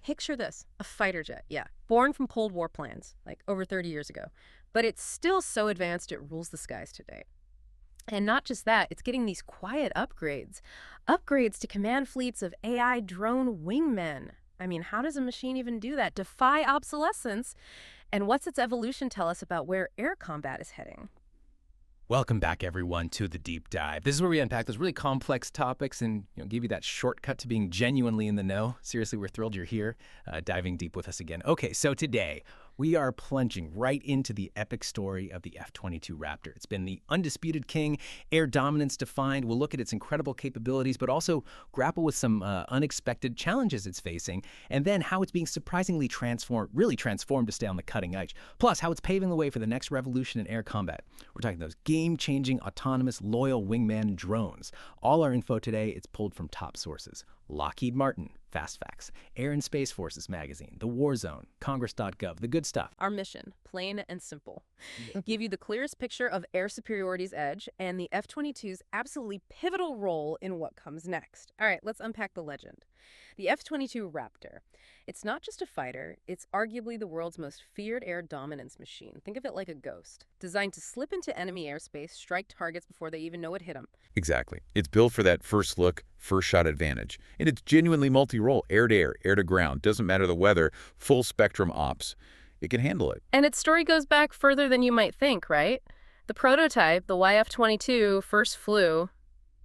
picture this, a fighter jet, yeah, born from Cold War plans, like over 30 years ago. But it's still so advanced it rules the skies today. And not just that, it's getting these quiet upgrades. Upgrades to command fleets of AI drone wingmen. I mean, how does a machine even do that? Defy obsolescence. And what's its evolution tell us about where air combat is heading? Welcome back, everyone, to The Deep Dive. This is where we unpack those really complex topics and give you that shortcut to being genuinely in the know. Seriously, we're thrilled you're here, diving deep with us again. Okay, so today we are plunging right into the epic story of the F-22 Raptor. It's been the undisputed king, air dominance defined. We'll look at its incredible capabilities, but also grapple with some unexpected challenges it's facing, and then how it's being surprisingly really transformed to stay on the cutting edge. Plus, how it's paving the way for the next revolution in air combat. We're talking those game-changing, autonomous, loyal wingman drones. All our info today, it's pulled from top sources. Lockheed Martin, Fast Facts, Air and Space Forces Magazine, The War Zone, Congress.gov, the good stuff. Our mission, plain and simple. Give you the clearest picture of air superiority's edge and the F-22's absolutely pivotal role in what comes next. All right, let's unpack the legend. The F-22 Raptor. It's not just a fighter, it's arguably the world's most feared air dominance machine. Think of it like a ghost, designed to slip into enemy airspace, strike targets before they even know it hit them. Exactly. It's built for that first look, first shot advantage. And it's genuinely multi-role, air to ground. Doesn't matter the weather, full spectrum ops. It can handle it. And its story goes back further than you might think, right? The prototype, the YF-22, first flew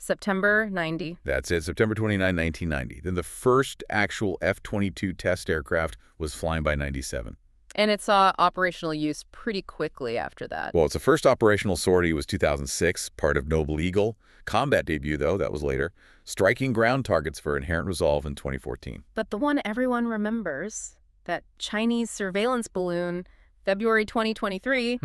September 90. That's it, September 29, 1990. Then the first actual F-22 test aircraft was flying by 97. And it saw operational use pretty quickly after that. Well, its first operational sortie was 2006, part of Noble Eagle. Combat debut, though, that was later. Striking ground targets for Inherent Resolve in 2014. But the one everyone remembers, that Chinese surveillance balloon, February 2023.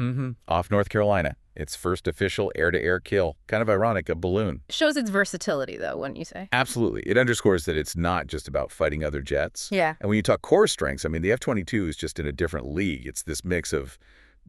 Off North Carolina. Its first official air-to-air kill. Kind of ironic, a balloon. Shows its versatility, though, wouldn't you say? Absolutely. It underscores that it's not just about fighting other jets. Yeah. And when you talk core strengths, I mean, the F-22 is just in a different league. It's this mix of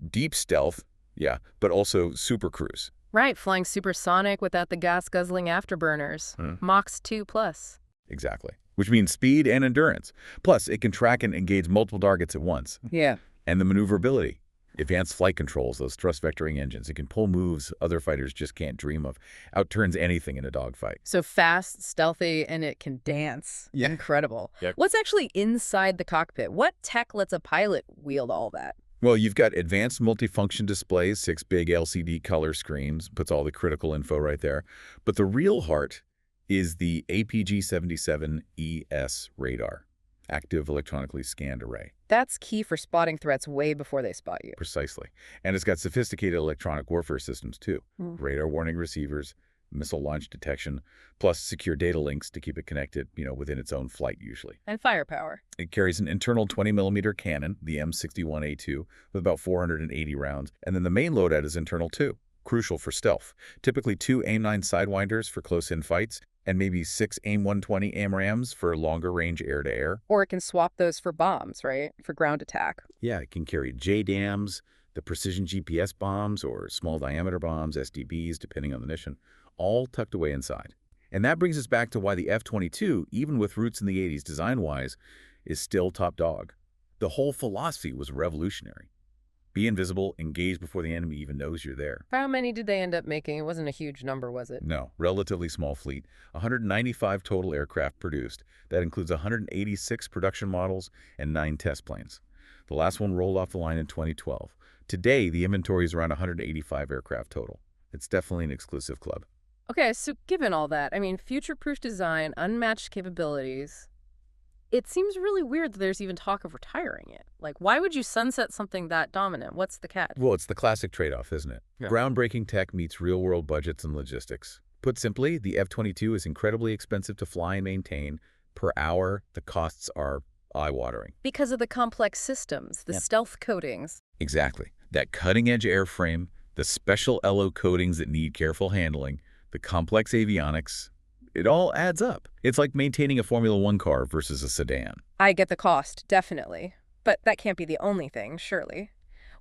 deep stealth, yeah, but also super cruise. Right, flying supersonic without the gas-guzzling afterburners. Mach 2+. Exactly. Which means speed and endurance. Plus, it can track and engage multiple targets at once. Yeah. And the maneuverability. Advanced flight controls, those thrust vectoring engines. It can pull moves other fighters just can't dream of. Outturns anything in a dogfight. So fast, stealthy, and it can dance. Yeah. Incredible. Yep. What's actually inside the cockpit? What tech lets a pilot wield all that? Well, you've got advanced multifunction displays, 6 big LCD color screens, puts all the critical info right there. But the real heart is the APG-77ES radar, active electronically scanned array. That's key for spotting threats way before they spot you. Precisely. And it's got sophisticated electronic warfare systems, too. Radar warning receivers, missile launch detection, plus secure data links to keep it connected, within its own flight usually. And firepower. It carries an internal 20mm cannon, the M61A2, with about 480 rounds. And then the main loadout is internal, too. Crucial for stealth. Typically 2 AIM-9 Sidewinders for close-in fights, and maybe 6 AIM-120 AMRAAMs for longer-range air-to-air. Or it can swap those for bombs, right? For ground attack. Yeah, it can carry JDAMs, the precision GPS bombs, or small-diameter bombs, SDBs, depending on the mission, all tucked away inside. And that brings us back to why the F-22, even with roots in the 80s design-wise, is still top dog. The whole philosophy was revolutionary. Be invisible, engage before the enemy even knows you're there. How many did they end up making? It wasn't a huge number, was it? No, relatively small fleet. 195 total aircraft produced. That includes 186 production models and 9 test planes. The last one rolled off the line in 2012. Today, the inventory is around 185 aircraft total. It's definitely an exclusive club. Okay, so given all that, future-proof design, unmatched capabilities, it seems really weird that there's even talk of retiring it. Like, why would you sunset something that dominant? What's the catch? Well, it's the classic trade-off, isn't it? Yeah. Groundbreaking tech meets real-world budgets and logistics. Put simply, the F-22 is incredibly expensive to fly and maintain. Per hour, the costs are eye-watering. Because of the complex systems, the stealth coatings. Exactly. That cutting-edge airframe, the special LO coatings that need careful handling, the complex avionics, it all adds up. It's like maintaining a Formula One car versus a sedan. I get the cost, definitely. But that can't be the only thing, surely.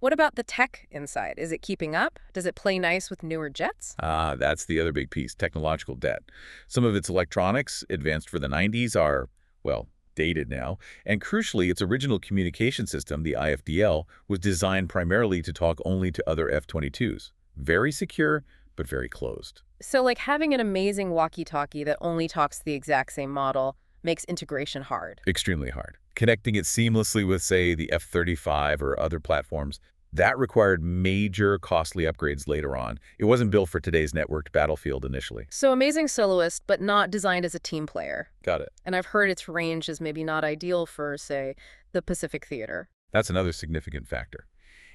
What about the tech inside? Is it keeping up? Does it play nice with newer jets? That's the other big piece, technological debt. Some of its electronics, advanced for the 90s, are, well, dated now, and crucially, its original communication system, the IFDL, was designed primarily to talk only to other F-22s. Very secure, but very closed. So, like, having an amazing walkie-talkie that only talks the exact same model makes integration hard. Extremely hard. Connecting it seamlessly with, say, the F-35 or other platforms, that required major costly upgrades later on. It wasn't built for today's networked battlefield initially. So amazing soloist, but not designed as a team player. Got it. And I've heard its range is maybe not ideal for, say, the Pacific Theater. That's another significant factor.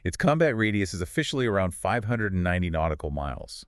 Its combat radius is officially around 590 nautical miles.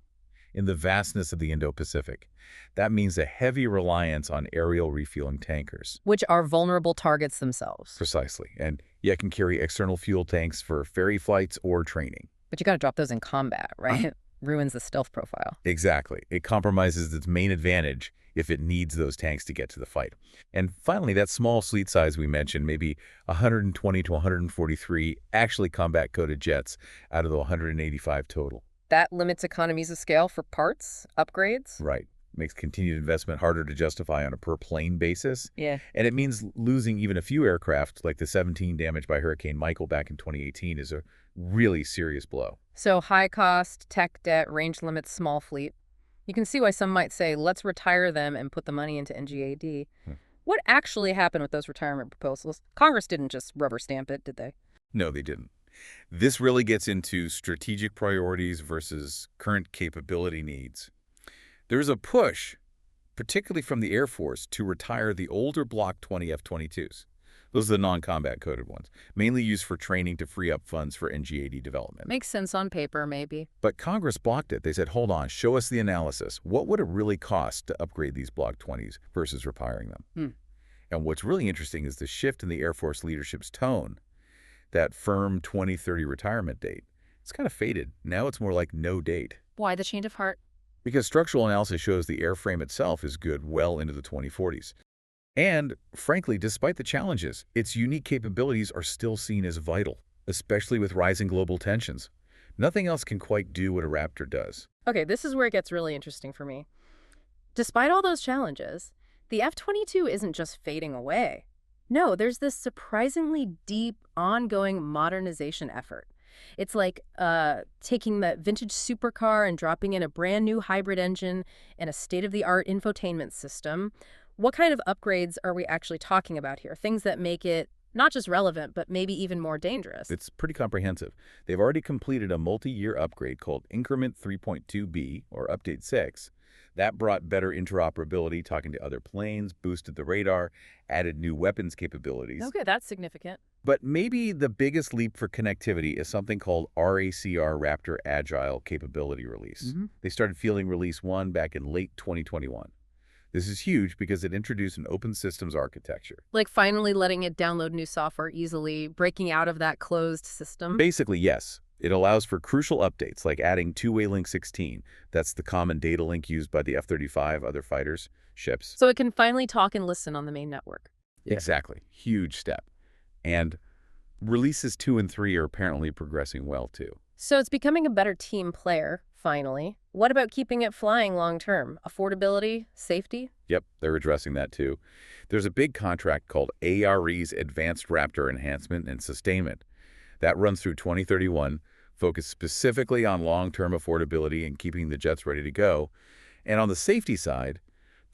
In the vastness of the Indo-Pacific, that means a heavy reliance on aerial refueling tankers. Which are vulnerable targets themselves. Precisely, and yet can carry external fuel tanks for ferry flights or training. But you got to drop those in combat, right? Ruins the stealth profile. Exactly. It compromises its main advantage if it needs those tanks to get to the fight. And finally, that small fleet size we mentioned, maybe 120 to 143 actually combat-coded jets out of the 185 total. That limits economies of scale for parts, upgrades. Right. Makes continued investment harder to justify on a per-plane basis. Yeah. And it means losing even a few aircraft, like the 17 damaged by Hurricane Michael back in 2018, is a really serious blow. So high cost, tech debt, range limits, small fleet. You can see why some might say, let's retire them and put the money into NGAD. What actually happened with those retirement proposals? Congress didn't just rubber stamp it, did they? No, they didn't. This really gets into strategic priorities versus current capability needs. There's a push, particularly from the Air Force, to retire the older Block 20 F-22s. Those are the non-combat coded ones, mainly used for training to free up funds for NGAD development. Makes sense on paper, maybe. But Congress blocked it. They said, hold on, show us the analysis. What would it really cost to upgrade these Block 20s versus retiring them? And what's really interesting is the shift in the Air Force leadership's tone. That firm 2030 retirement date, it's kind of faded. Now it's more like no date. Why the change of heart? Because structural analysis shows the airframe itself is good well into the 2040s. And, frankly, despite the challenges, its unique capabilities are still seen as vital, especially with rising global tensions. Nothing else can quite do what a Raptor does. Okay, this is where it gets really interesting for me. Despite all those challenges, the F-22 isn't just fading away. No, there's this surprisingly deep, ongoing modernization effort. It's like taking that vintage supercar and dropping in a brand new hybrid engine and a state-of-the-art infotainment system. What kind of upgrades are we actually talking about here? Things that make it not just relevant, but maybe even more dangerous. It's pretty comprehensive. They've already completed a multi-year upgrade called Increment 3.2B, or Update 6. That brought better interoperability, talking to other planes, boosted the radar, added new weapons capabilities. Okay, that's significant. But maybe the biggest leap for connectivity is something called RACR Raptor Agile Capability Release. They started fielding Release 1 back in late 2021. This is huge because it introduced an open systems architecture. Like finally letting it download new software easily, breaking out of that closed system? Basically, yes. It allows for crucial updates like adding two-way link 16. That's the common data link used by the F-35, other fighters, ships. So it can finally talk and listen on the main network. Yeah. Exactly. Huge step. And releases 2 and 3 are apparently progressing well, too. So it's becoming a better team player, finally. What about keeping it flying long-term? Affordability? Safety? Yep, they're addressing that, too. There's a big contract called ARE's Advanced Raptor Enhancement and Sustainment. That runs through 2031, focused specifically on long-term affordability and keeping the jets ready to go. And on the safety side,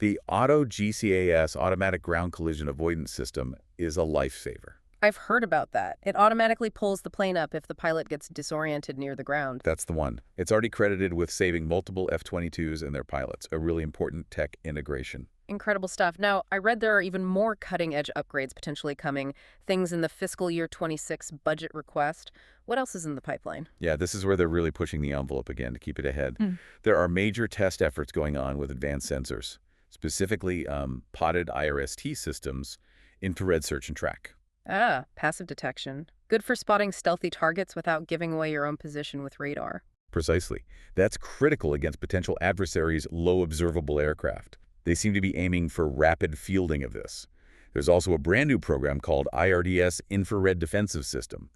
the Auto GCAS Automatic Ground Collision Avoidance System is a lifesaver. I've heard about that. It automatically pulls the plane up if the pilot gets disoriented near the ground. That's the one. It's already credited with saving multiple F-22s and their pilots, a really important tech integration. Incredible stuff. Now, I read there are even more cutting-edge upgrades potentially coming, things in the fiscal year 26 budget request. What else is in the pipeline? Yeah, this is where they're really pushing the envelope again to keep it ahead. There are major test efforts going on with advanced sensors, specifically potted IRST systems, infrared search and track. Ah, passive detection. Good for spotting stealthy targets without giving away your own position with radar. Precisely. That's critical against potential adversaries' low observable aircraft. They seem to be aiming for rapid fielding of this. There's also a brand new program called IRDS Infrared Defensive System.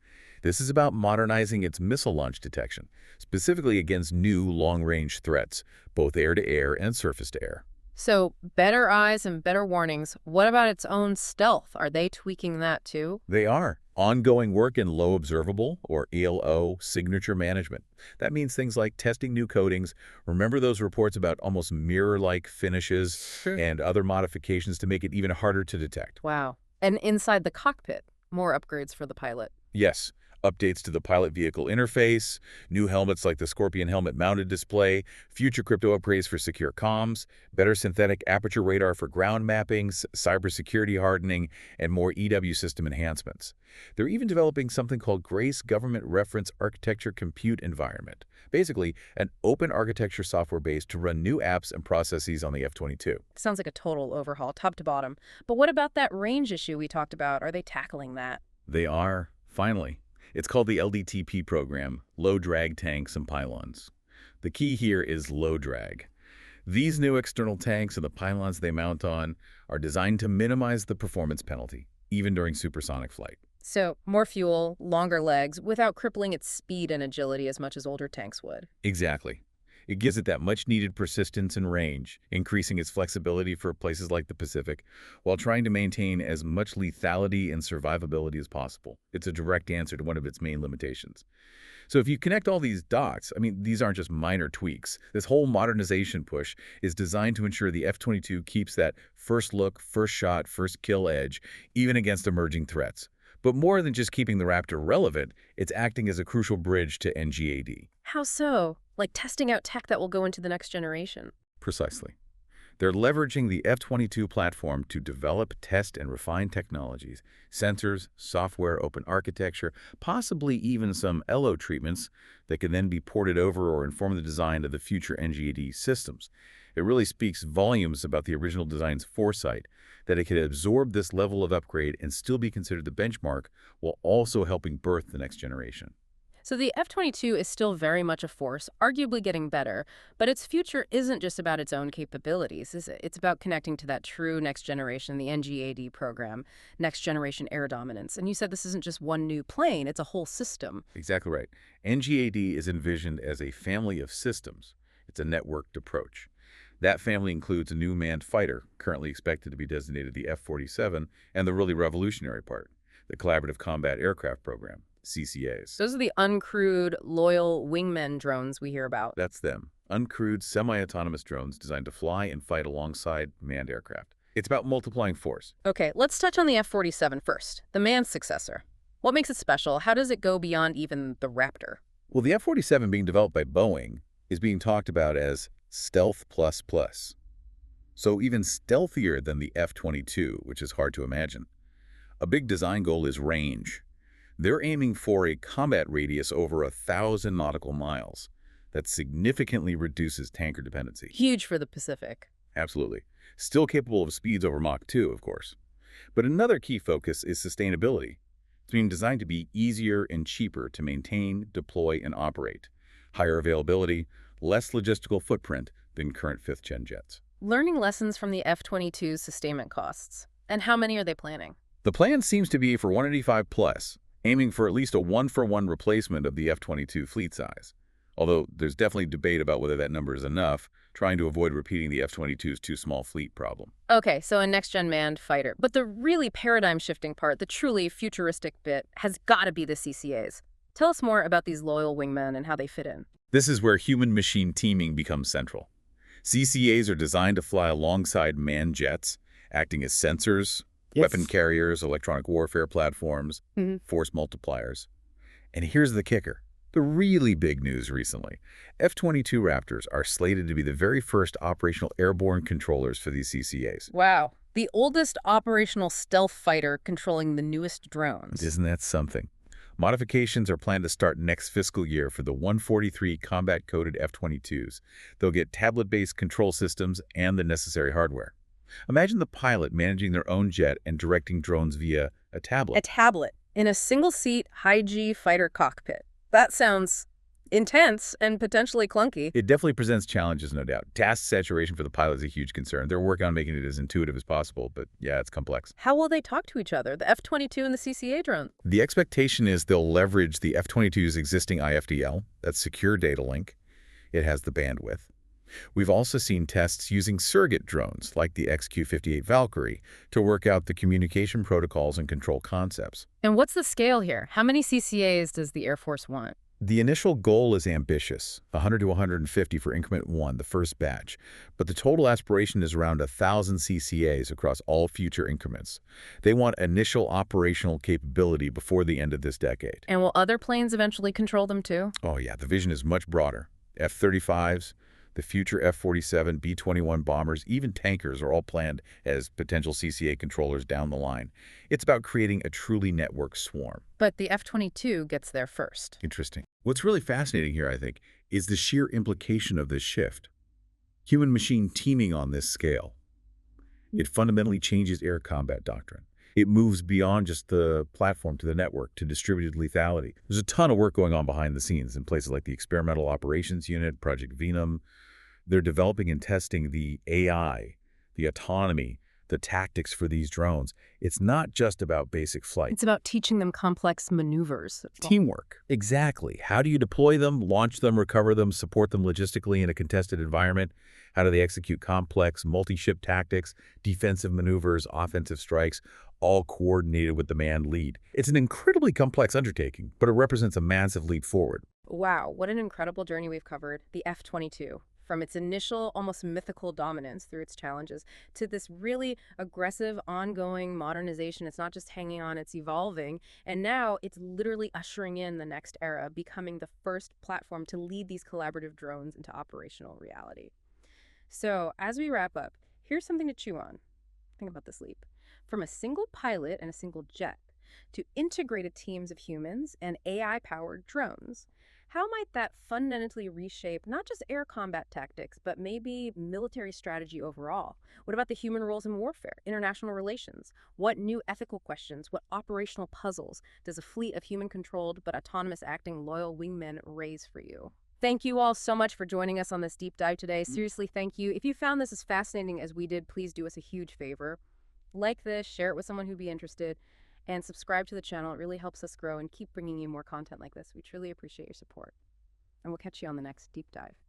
This is about modernizing its missile launch detection, specifically against new long-range threats, both air-to-air and surface-to-air. So better eyes and better warnings. What about its own stealth? Are they tweaking that too? They are. Ongoing work in low observable, or ELO, signature management. That means things like testing new coatings. Remember those reports about almost mirror-like finishes Sure. and other modifications to make it even harder to detect? Wow. And inside the cockpit, more upgrades for the pilot. Yes, updates to the pilot vehicle interface, new helmets like the Scorpion helmet-mounted display, future crypto upgrades for secure comms, better synthetic aperture radar for ground mappings, cybersecurity hardening, and more EW system enhancements. They're even developing something called Grace Government Reference Architecture Compute Environment, basically an open architecture software base to run new apps and processes on the F-22. Sounds like a total overhaul, top to bottom. But what about that range issue we talked about? Are they tackling that? They are, finally. It's called the LDTP program, Low Drag Tanks and Pylons. The key here is low drag. These new external tanks and the pylons they mount on are designed to minimize the performance penalty, even during supersonic flight. So more fuel, longer legs, without crippling its speed and agility as much as older tanks would. Exactly. It gives it that much-needed persistence and range, increasing its flexibility for places like the Pacific, while trying to maintain as much lethality and survivability as possible. It's a direct answer to one of its main limitations. So if you connect all these dots, these aren't just minor tweaks. This whole modernization push is designed to ensure the F-22 keeps that first look, first shot, first kill edge, even against emerging threats. But more than just keeping the Raptor relevant, it's acting as a crucial bridge to NGAD. How so? Like testing out tech that will go into the next generation. Precisely. They're leveraging the F-22 platform to develop, test, and refine technologies, sensors, software, open architecture, possibly even some LO treatments that can then be ported over or inform the design of the future NGAD systems. It really speaks volumes about the original design's foresight, that it could absorb this level of upgrade and still be considered the benchmark while also helping birth the next generation. So the F-22 is still very much a force, arguably getting better, but its future isn't just about its own capabilities, is it? It's about connecting to that true next generation, the NGAD program, next generation air dominance. And you said this isn't just one new plane, it's a whole system. Exactly right. NGAD is envisioned as a family of systems. It's a networked approach. That family includes a new manned fighter, currently expected to be designated the F-47, and the really revolutionary part, the Collaborative Combat Aircraft Program, CCAs. Those are the uncrewed, loyal wingmen drones we hear about. That's them. Uncrewed, semi-autonomous drones designed to fly and fight alongside manned aircraft. It's about multiplying force. Okay, let's touch on the F-47 first, the manned successor. What makes it special? How does it go beyond even the Raptor? Well, the F-47 being developed by Boeing is being talked about as Stealth plus plus. So even stealthier than the F-22, which is hard to imagine. A big design goal is range. They're aiming for a combat radius over 1,000 nautical miles. That significantly reduces tanker dependency. Huge for the Pacific. Absolutely. Still capable of speeds over Mach 2, of course. But another key focus is sustainability. It's being designed to be easier and cheaper to maintain, deploy, and operate. Higher availability, less logistical footprint than current fifth-gen jets. Learning lessons from the F-22's sustainment costs. And how many are they planning? The plan seems to be for 185 plus, aiming for at least a one-for-one replacement of the F-22 fleet size. Although there's definitely debate about whether that number is enough, trying to avoid repeating the F-22's too-small fleet problem. Okay, so a next-gen manned fighter. But the really paradigm-shifting part, the truly futuristic bit, has got to be the CCAs. Tell us more about these loyal wingmen and how they fit in. This is where human-machine teaming becomes central. CCAs are designed to fly alongside manned jets, acting as sensors, weapon carriers, electronic warfare platforms, force multipliers. And here's the kicker. The really big news recently. F-22 Raptors are slated to be the very first operational airborne controllers for these CCAs. Wow. The oldest operational stealth fighter controlling the newest drones. Isn't that something? Modifications are planned to start next fiscal year for the 143 combat-coded F-22s. They'll get tablet-based control systems and the necessary hardware. Imagine the pilot managing their own jet and directing drones via a tablet. A tablet in a single-seat, high-G fighter cockpit. That sounds intense and potentially clunky. It definitely presents challenges, no doubt. Task saturation for the pilot is a huge concern. They're working on making it as intuitive as possible, but yeah, it's complex. How will they talk to each other, the F-22 and the CCA drone? The expectation is they'll leverage the F-22's existing IFDL, that's secure data link. It has the bandwidth. We've also seen tests using surrogate drones, like the XQ-58 Valkyrie, to work out the communication protocols and control concepts. And what's the scale here? How many CCAs does the Air Force want? The initial goal is ambitious, 100 to 150 for increment 1, the first batch, but the total aspiration is around 1,000 CCAs across all future increments. They want initial operational capability before the end of this decade. And will other planes eventually control them too? Oh yeah, the vision is much broader. F-35s, the future F-47, B-21 bombers, even tankers are all planned as potential CCA controllers down the line. It's about creating a truly networked swarm. But the F-22 gets there first. Interesting. What's really fascinating here, I think, is the sheer implication of this shift. Human-machine teaming on this scale. It fundamentally changes air combat doctrine. It moves beyond just the platform to the network to distributed lethality. There's a ton of work going on behind the scenes in places like the Experimental Operations Unit, Project Venom. They're developing and testing the AI, the autonomy, the tactics for these drones. It's not just about basic flight. It's about teaching them complex maneuvers. Teamwork. Exactly. How do you deploy them, launch them, recover them, support them logistically in a contested environment? How do they execute complex multi-ship tactics, defensive maneuvers, offensive strikes, all coordinated with the manned lead? It's an incredibly complex undertaking, but it represents a massive leap forward. Wow, what an incredible journey we've covered. The F-22. From its initial, almost mythical dominance through its challenges to this really aggressive, ongoing modernization. It's not just hanging on, it's evolving. And now it's literally ushering in the next era, becoming the first platform to lead these collaborative drones into operational reality. So, as we wrap up, here's something to chew on. Think about this leap. From a single pilot and a single jet to integrated teams of humans and AI-powered drones. How might that fundamentally reshape not just air combat tactics, but maybe military strategy overall? What about the human roles in warfare, international relations? What new ethical questions, what operational puzzles does a fleet of human-controlled but autonomous acting loyal wingmen raise for you? Thank you all so much for joining us on this deep dive today. Seriously, thank you. If you found this as fascinating as we did, please do us a huge favor. Like this, share it with someone who'd be interested, and subscribe to the channel. It really helps us grow and keep bringing you more content like this. We truly appreciate your support. And we'll catch you on the next deep dive.